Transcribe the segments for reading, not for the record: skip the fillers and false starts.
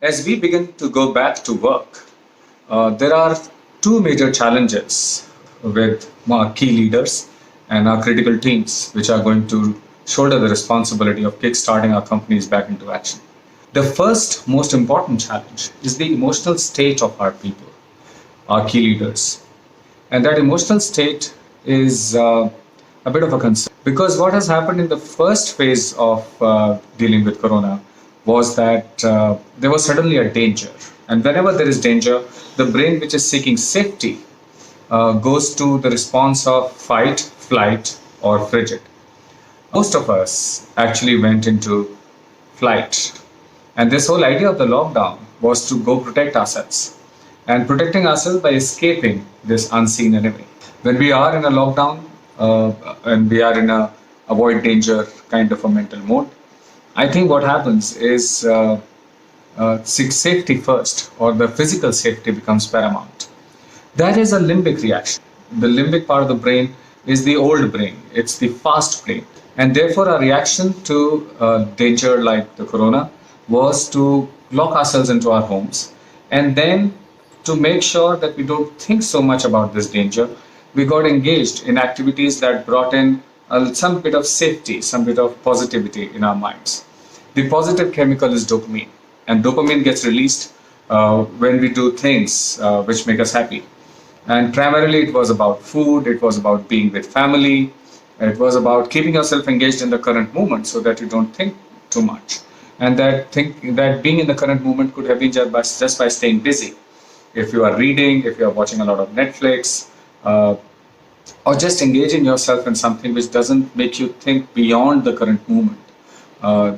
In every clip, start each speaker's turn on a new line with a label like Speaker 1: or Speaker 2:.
Speaker 1: As we begin to go back to work, there are two major challenges with our key leaders and our critical teams, which are going to shoulder the responsibility of kickstarting our companies back into action. The first most important challenge is the emotional state of our people, our key leaders. And that emotional state is a bit of a concern because what has happened in the first phase of dealing with corona was that there was suddenly a danger. And whenever there is danger, the brain, which is seeking safety, goes to the response of fight, flight, or frigid. Most of us actually went into flight. And this whole idea of the lockdown was to go protect ourselves and protecting ourselves by escaping this unseen enemy. When we are in a lockdown and we are in a avoid danger kind of a mental mode, I think what happens is seek safety first, or the physical safety becomes paramount. That is a limbic reaction. The limbic part of the brain is the old brain. It's the fast brain. And therefore, our reaction to danger like the corona was to lock ourselves into our homes. And then to make sure that we don't think so much about this danger, we got engaged in activities that brought in some bit of safety, some bit of positivity in our minds. The positive chemical is dopamine. And dopamine gets released when we do things which make us happy. And primarily it was about food, it was about being with family, it was about keeping yourself engaged in the current moment so that you don't think too much. And that being in the current moment could have been just by staying busy. If you are reading, if you are watching a lot of Netflix, or just engaging yourself in something which doesn't make you think beyond the current moment.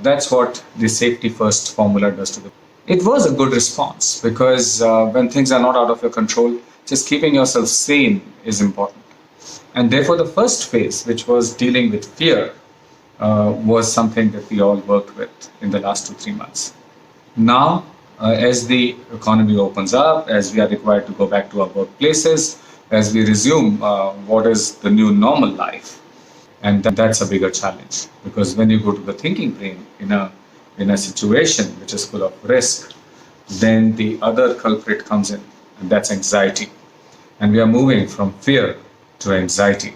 Speaker 1: That's what the safety first formula does to them. It was a good response because when things are not out of your control, just keeping yourself sane is important. And therefore, the first phase, which was dealing with fear, was something that we all worked with in the last 2-3 months. Now, as the economy opens up, as we are required to go back to our workplaces, as we resume what is the new normal life, and that's a bigger challenge because when you go to the thinking brain in a situation which is full of risk, then the other culprit comes in, and that's anxiety. And we are moving from fear to anxiety.